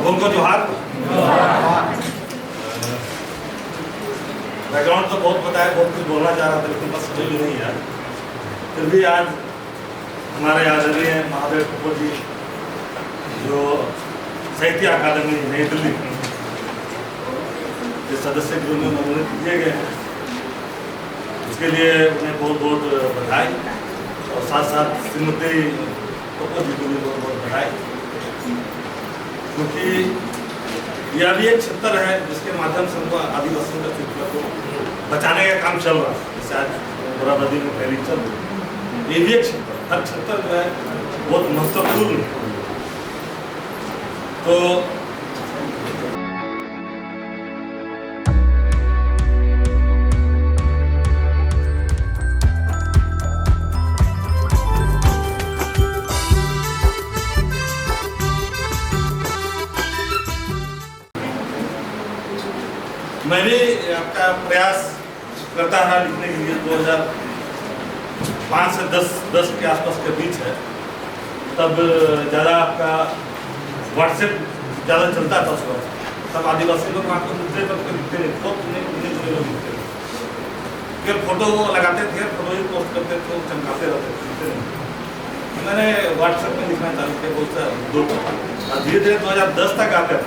उनको जोहार। बैकग्राउंड तो बहुत बताया, बहुत कुछ बोलना चाह रहा था लेकिन बस समझ नहीं यार। फिर भी आज हमारे आदरणीय महादेव कपूर जी जो साहित्य अकादमी नई दिल्ली के सदस्य के रूप में मनोनीत किए गए हैं, उसके लिए उन्हें बहुत बहुत बधाई और साथ साथ श्रीमती कपूर जी को भी बहुत बहुत बधाई, क्योंकि यह भी एक क्षेत्र है जिसके माध्यम से उनको आदिवासियों का क्षेत्र को बचाने का काम चल रहा है। जैसे आज बुराबदी में ट्रेनिंग चल रही है, ये भी एक क्षेत्र, हर क्षेत्र जो है बहुत महत्वपूर्ण है। तो मैं भी आपका प्रयास करता रहा लिखने के लिए। 2005 से 10 के आसपास के बीच है, तब ज़्यादा आपका व्हाट्सएप ज़्यादा चलता था उस वक्त। तब आदिवासी लोग आपको मुद्दे पर लिखते नहीं, बहुत उन्हें लोग लिखते थे, फिर फोटो लगाते थे, फोटो ही पोस्ट करते थे, चमकाते रहते थे, लिखते नहीं। मैंने व्हाट्सएप में लिखना चालू किया बहुत सा ग्रुप, और धीरे धीरे 2010 तक आकर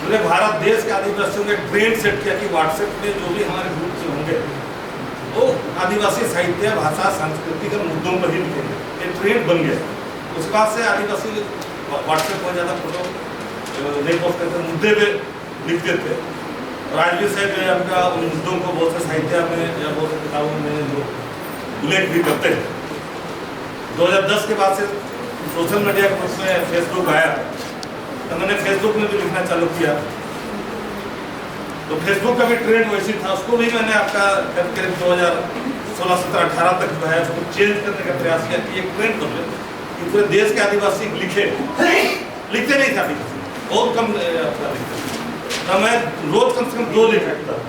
पूरे भारत देश के आदिवासियों ने ट्रेंड सेट किया कि व्हाट्सएप में जो भी हमारे ग्रुप से होंगे वो आदिवासी साहित्य, भाषा, सांस्कृतिक और मुद्दों पर ही लिखेंगे। ये ट्रेंड बन गया। उस बात से आदिवासी व्हाट्सएप पर ज़्यादा फोटो नहीं पोस्ट करते, मुद्दे पे लिखते थे। और आज भी शायद आपका उन मुद्दों को बहुत से साहित्य में या बहुत से किताबों में जो उल्लेख भी करते हैं। 2010 के बाद से सोशल मीडिया के रूप में फेसबुक आया, तो मैंने फेसबुक में भी लिखना चालू किया। तो फेसबुक का भी ट्रेंड वैसी था, उसको भी मैंने आपका करीब 2016, 17, 18 तक जो है उसको चेंज करने का प्रयास किया कि एक ट्रेंड बदले कि पूरे देश के आदिवासी लिखे। लिखते नहीं था, बहुत कम लिखते। तो मैं रोज कम से कम 2 लेख लिखता था।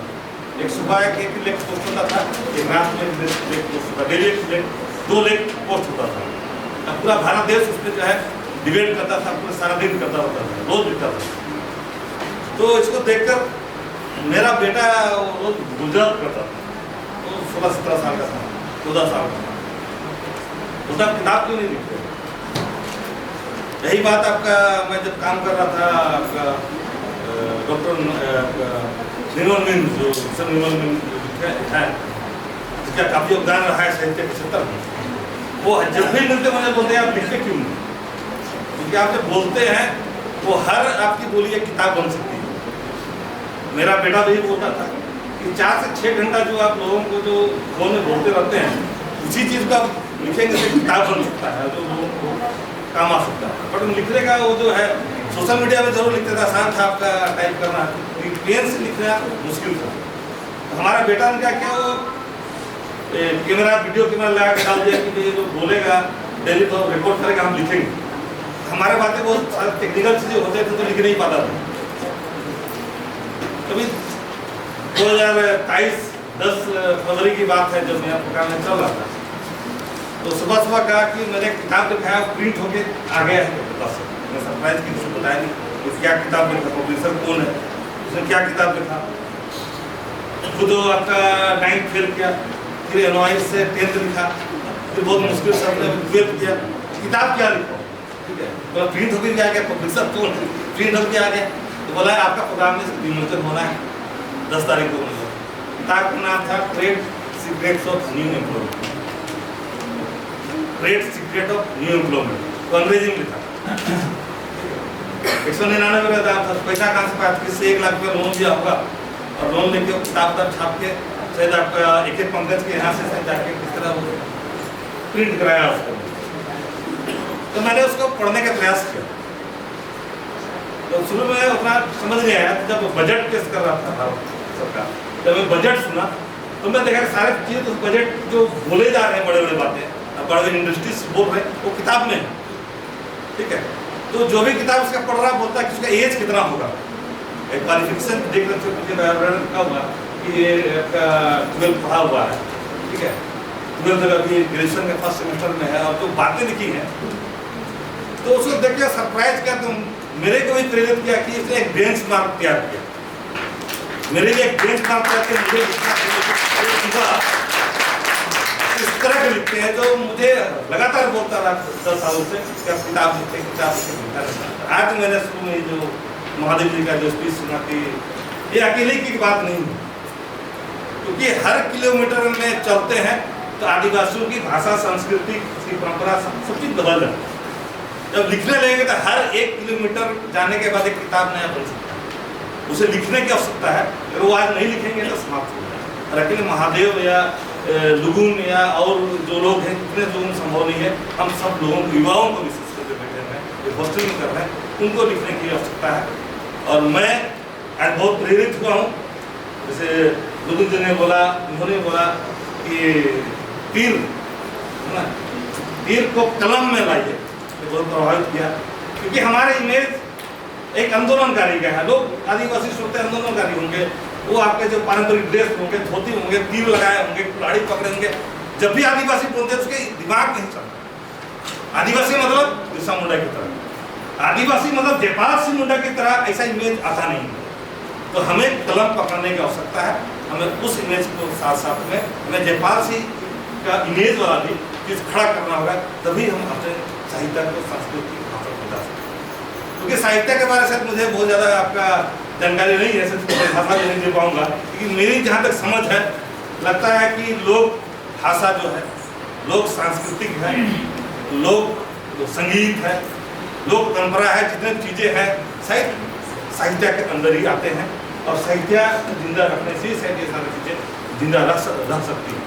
एक सुबह एक लेख पोस्ट होता था, एक रात में लेख पोस्ट होता, डेली एक लेख, 2 लेख पोस्ट होता था। अब पूरा भारत देश उसमें जो है डिबेट करता था, पूरे सारा दिन करता होता था, रोज लिखता था। तो इसको देखकर मेरा बेटा रोज गुजरात करता था, वो 16-17 साल का था, 14 साल का था। उसका किताब क्यों नहीं लिखते? यही बात आपका मैं जब काम कर रहा था, आपका डॉक्टर निर्मल मिन जो सर निर्मल मिन है, जिसका काफ़ी योगदान रहा है साहित्य के क्षेत्र में, वो जब भी मिलते मुझे बोलते हैं आप लिखते क्यों नहीं? क्योंकि आप जब बोलते हैं वो हर आपकी बोली एक किताब बन सकती है। मेरा बेटा भी बोलता था कि 4 से 6 घंटा जो आप लोगों को जो फोन में बोलते रहते हैं, उसी चीज़ को आप लिखेंगे तो किताब बन सकता है, जो लोगों को काम आ सकता है। बट लिखने का वो जो है सोशल मीडिया में जरूर लिखते थे, आसान था आपका टाइप करना, पेन से लिखना मुश्किल था। तो हमारा बेटा ने क्या किया, वो कैमरा वीडियो कैमरा लगा के डाल दिया कि ये जो बोलेगा डेली तो रिकॉर्ड करेगा, हम लिखेंगे। हमारे बातें बहुत सारे टेक्निकल चीज़ें होते थे तो लिख नहीं पाता था। कभी 2023 10 फरवरी की बात है, जब मेरा प्रोग्राम में चल रहा था, तो सुबह सुबह कहा कि मैंने किताब दिखाया, प्रिंट होके आ गया है। मैं सरप्राइज की उसको बताया नहीं कि क्या किताब लिखा, पब्लिशर कौन है, उसने क्या किताब लिखा। खुद आपका 9th फेल किया, फिर NOI से 10th लिखा, फिर बहुत मुश्किल से हमने 12th किया। किताब क्या लिखा, ठीक है, तो प्रिंट होकर आ गया, पब्लिशर कौन है, प्रिंट होकर आ गया। तो बोला आपका प्रोग्राम में विमोचन होना है 10 तारीख को। किताब का नाम था trade secrets of new employment, trade secret of new employment, तो अंग्रेजी में लिखा। 199 का दाम था। पैसा कहाँ से पाया? किससे 1 लाख रुपया लोन दिया होगा, और लोन लेके किताब छाप के शायद आपका एक पंकज के यहाँ से जाके किस तरह वो प्रिंट कराया उसको। तो मैंने उसको पढ़ने का प्रयास किया। तो शुरू में उतना समझ नहीं आया, जब बजट पेश कर रहा था भारत सरकार, जब मैं बजट सुना तो मैं देखा सारे चीज़, तो बजट जो बोले जा रहे हैं बड़े बड़े बातें, बड़े बड़े इंडस्ट्रीज बोल रहे हैं, वो किताब में है, ठीक है। तो जो भी किताब उसका पढ़ रहा बोलता है कि उसका एज कितना होगा, एक क्वालिफिकेशन देख रहे थे, मुझे का हुआ कि ये 12 पढ़ा हुआ है, ठीक है, 12 अभी ग्रेजुएशन के फर्स्ट सेमेस्टर में है, और जो बातें लिखी हैं तो उसको देख के सरप्राइज किया। तो मेरे को भी प्रेरित किया कि इसने एक बेंचमार्क तैयार किया। मेरे लिए एक बेंचमार्क तैयार किया, मुझे इस तरह के लिखते हैं जो मुझे लगातार बोलता रहा 10 सालों से, क्या किताब लिखते किताब। आज मैंने शुरू में जो महादेव जी का जो स्पीच सुना कि ये अकेले की बात नहीं है, क्योंकि हर किलोमीटर में चलते हैं तो आदिवासियों की भाषा, संस्कृति की परंपरा सब चीज बदल जाती है। जब लिखने लगेंगे तो हर 1 किलोमीटर जाने के बाद एक किताब नया बन सकता है, उसे लिखने की आवश्यकता है। अगर वो आज नहीं लिखेंगे तो समाप्त हो जाएगा। और अकेले महादेव या लुगुन या और जो लोग हैं, इतने लोगों संभव नहीं है। हम सब लोगों को, युवाओं को विशेष करके बैठे हैं, हॉस्टल में कर रहे हैं, उनको लिखने की आवश्यकता है। और मैं आज बहुत प्रेरित हुआ हूँ। जैसे लुगुन जी ने बोला, उन्होंने बोला कि तीर है ना, तीर को कलम में लाइए, बहुत प्रभावित किया। क्योंकि हमारे इमेज एक आंदोलनकारी का है। लोग आदिवासी सोचते हैं आंदोलनकारी होंगे, वो आपके जो पारंपरिक ड्रेस होंगे, धोती होंगे, तीर लगाए होंगे, कुल्हाड़ी पकड़े होंगे। जब भी आदिवासी बोलते हैं उसके दिमाग नहीं चलता। आदिवासी मतलब बिरसा मुंडा की तरह, आदिवासी मतलब जयपाल सिंह मुंडा की तरह, ऐसा इमेज आता नहीं है। तो हमें कलम पकड़ने की आवश्यकता है। हमें उस इमेज को साथ साथ में हमें जयपाल सिंह का इमेज वाला भी चीज खड़ा करना होगा, तभी हम अपने साहित्य को, संस्कृति को भाषा को बता सकते हैं। क्योंकि साहित्य के बारे में मुझे बहुत ज़्यादा आपका जानकारी नहीं है, भाषा भी नहीं दे पाऊंगा। लेकिन मेरी जहाँ तक समझ है, लगता है कि लोक भाषा जो है, लोक सांस्कृतिक है, लोक संगीत है, लोक परंपरा है, जितने चीज़ें हैं साहित्य के अंदर ही आते हैं। और साहित्य जिंदा रखने से साहित्य सारी चीज़ें जिंदा रह सकती हैं।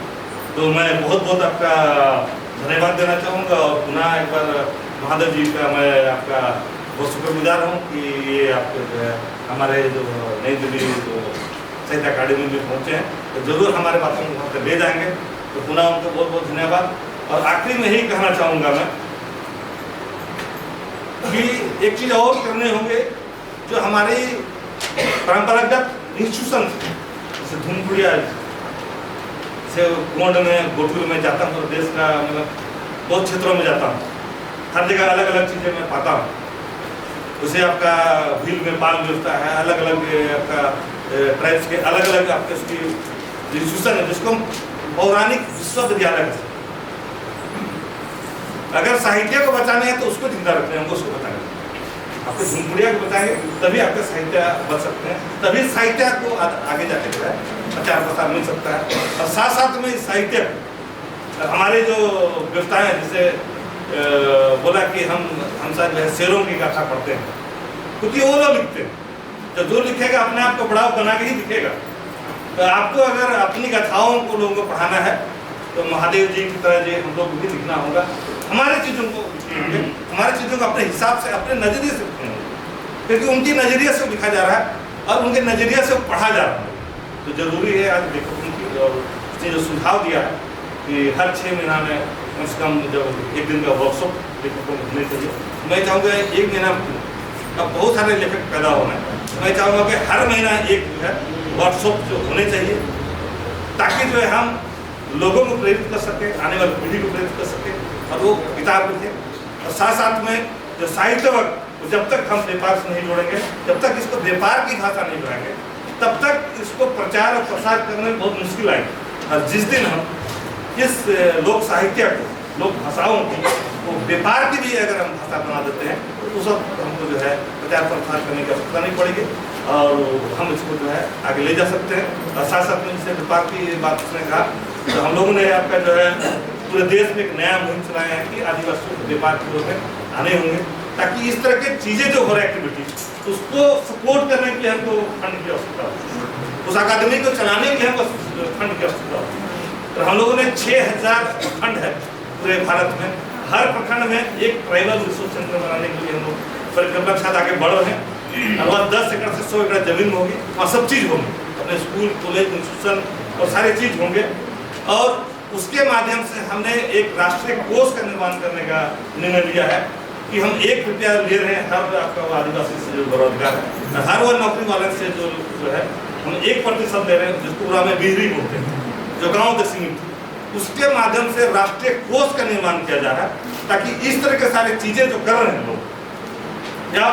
तो मैं बहुत बहुत आपका धन्यवाद देना चाहूँगा। और पुनः एक बार महादेव जी का मैं आपका बहुत शुक्रगुजार हूँ कि ये आपके जो है हमारे जो नई दिल्ली जो साहित्य अकादमी में पहुँचे हैं, तो जरूर हमारे बातों को वहाँ पर ले जाएंगे। तो पुनः उनको बहुत बहुत धन्यवाद। और आखिरी में यही कहना चाहूँगा मैं कि एक चीज़ और करने होंगे, जो हमारी परंपरागत इंस्टीट्यूशन जैसे धूमपुड़िया से गोंड में, गोटुल में जाता हूँ, देश का मतलब बहुत क्षेत्रों में जाता हूँ, हर जगह अलग अलग चीज़ें मैं पाता हूँ। जैसे आपका भील में बाल मिलता है, अलग अलग आपका ट्राइब्स के अलग अलग आपके उसकी इंस्टीट्यूशन है, जिसको पौराणिक विश्वविद्यालय है। अगर साहित्य को बचाने हैं तो उसको जिंदा रखने हैं, उसको बताएंगे। आपको धूमपुड़िया को बताएंगे तभी आपका साहित्य बच सकते हैं, तभी साहित्य को आगे जाके जो है प्रचार प्रसार मिल सकता है। और साथ साथ में साहित्य हमारे जो व्यवस्थाएं, जैसे बोला कि हम सब जो है शेरों की गाथा पढ़ते हैं, क्योंकि वो लोग लिखते हैं। तो जो लिखेगा अपने आप को बड़ा बना के ही लिखेगा। तो आपको अगर अपनी गाथाओं को लोगों को पढ़ाना है तो महादेव जी की तरह जो हम लोग भी लिखना होगा। हमारे चीज़ों को लिखेंगे, हमारे चीज़ों को अपने हिसाब से, अपने नज़रिए से लिखेंगे, क्योंकि उनकी नज़रिए से लिखा जा रहा है और उनके नज़रिए से पढ़ा जा रहा है। तो जरूरी है आज देखो उनकी, और उसने जो सुझाव दिया है कि हर 6 महीना में कम से कम जब 1 दिन का वर्कशॉप लेखकों को होने चाहिए। मैं चाहूँगा 1 महीना, अब बहुत सारे लेखक पैदा हो रहे हैं, मैं चाहूँगा कि हर महीना एक जो है वर्कशॉप जो होने चाहिए, ताकि जो है हम लोगों को प्रेरित कर सके, आने वाली पीढ़ी को प्रेरित कर सके और वो किताब लिखें। और साथ साथ में जो साहित्य वर्ग, जब तक हम व्यापार से नहीं जोड़ेंगे, जब तक इसको व्यापार की भाषा नहीं जोड़ेंगे, तब तक इसको प्रचार और प्रसार करने में बहुत मुश्किल आएगी। और जिस दिन हम इस लोक साहित्य को, लोक भाषाओं की वो व्यापार की भी अगर हम भाषा बना देते हैं, तो उस वक्त हमको जो है प्रचार प्रसार करने की आवश्यकता नहीं पड़ेगी और हम इसको जो है आगे ले जा सकते हैं। और साथ साथ में जैसे व्यापार की बात उसने कहा, तो हम लोगों ने आपका जो है पूरे देश में एक नया मुहिम चलाया है कि आदिवासियों को व्यापार के रूप में आने होंगे, ताकि इस तरह की चीज़ें जो हो रही एक्टिविटी, उसको सपोर्ट करने के लिए हमको फंड की आवश्यकता होती, उस अकादमी को चलाने के लिए हमको फंड की आवश्यकता होती है। तो हम लोगों ने 6000 फंड है पूरे भारत में, हर प्रखंड में एक ट्राइबल रिसोर्स सेंटर बनाने के लिए हम लोग परिकल्पना के साथ आगे बढ़ रहे हैं। और वहाँ 10 एकड़ से 100 एकड़ जमीन होगी, वहाँ सब चीज़ होगी, अपने स्कूल, कॉलेज, इंस्टीट्यूशन और सारी चीज़ होंगे। और उसके माध्यम से हमने एक राष्ट्रीय कोष का निर्माण करने का निर्णय लिया है कि हम 1 रुपया ले रहे हैं हर आपका आदिवासी से जो बेरोजगार है, हर वो नौकरी वाले से जो है हम 1% दे रहे हैं, जिसको पूरा में बिजली बोलते हैं, जो गाँव तक सीमित, उसके माध्यम से राष्ट्रीय कोष का निर्माण किया जा रहा है, ताकि इस तरह के सारी चीज़ें जो कर रहे हैं लोग, या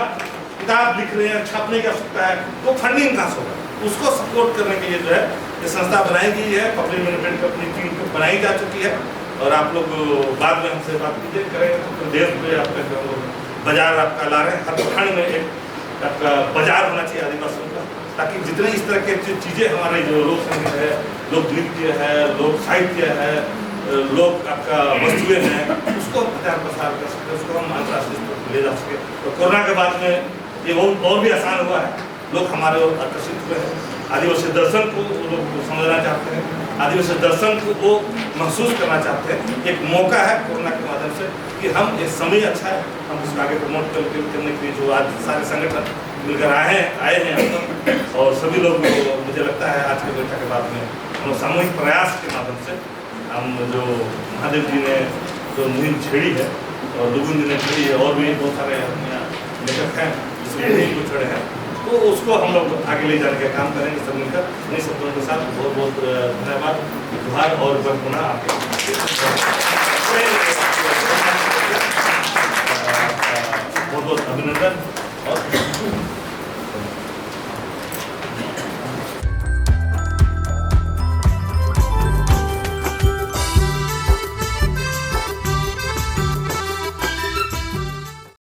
किताब लिख रहे हैं, छापने की आवश्यकता है, तो फंडिंग कहाँ से होगा? उसको सपोर्ट करने के लिए जो है ये संस्था बनाई गई है। पब्लिक मैनेजमेंट की अपनी टीम बनाई जा चुकी है और आप लोग बाद में हमसे बात कीजिए करेंगे तो प्रदेश में आपका बाजार आपका ला रहे हैं। हर खंड में एक आपका बाजार होना चाहिए आदिवासियों का, ताकि जितने इस तरह के चीज़ें हमारे जो लोक संगीत है, लोक नृत्य है, लोक साहित्य है, लोग आपका वस्तुएं हैं, उसको प्रचार प्रसार कर सकते, उसको हम अंतर्राष्ट्रीय स्तर पर ले जा सके। तो कोरोना के बाद में ये और भी आसान हुआ है, लोग हमारे ओर आकर्षित हुए हैं। आदिवासी दर्शन को वो लोग समझना चाहते हैं, आदिवासी दर्शन को वो महसूस करना चाहते हैं। एक मौका है कोरोना के माध्यम से कि हम ये समय अच्छा है, हम उसको आगे प्रमोट करने के लिए जो आज सारे संगठन मिलकर आए हैं और सभी लोग मुझे लगता है आज की बैठक के बाद में हम सामूहिक प्रयास के माध्यम से हम जो महादेव जी ने जो मुहिम छेड़ी है और लुगुन जी ने छेड़ी है और भी बहुत सारे लेखक हैं जिसमें छेड़े हैं, तो उसको हम लोग आगे ले जाने का काम करेंगे सब मिलकर। इन्हीं शब्दों के साथ बहुत बहुत धन्यवाद, जोहार और पुनः आपके बहुत बहुत अभिनंदन और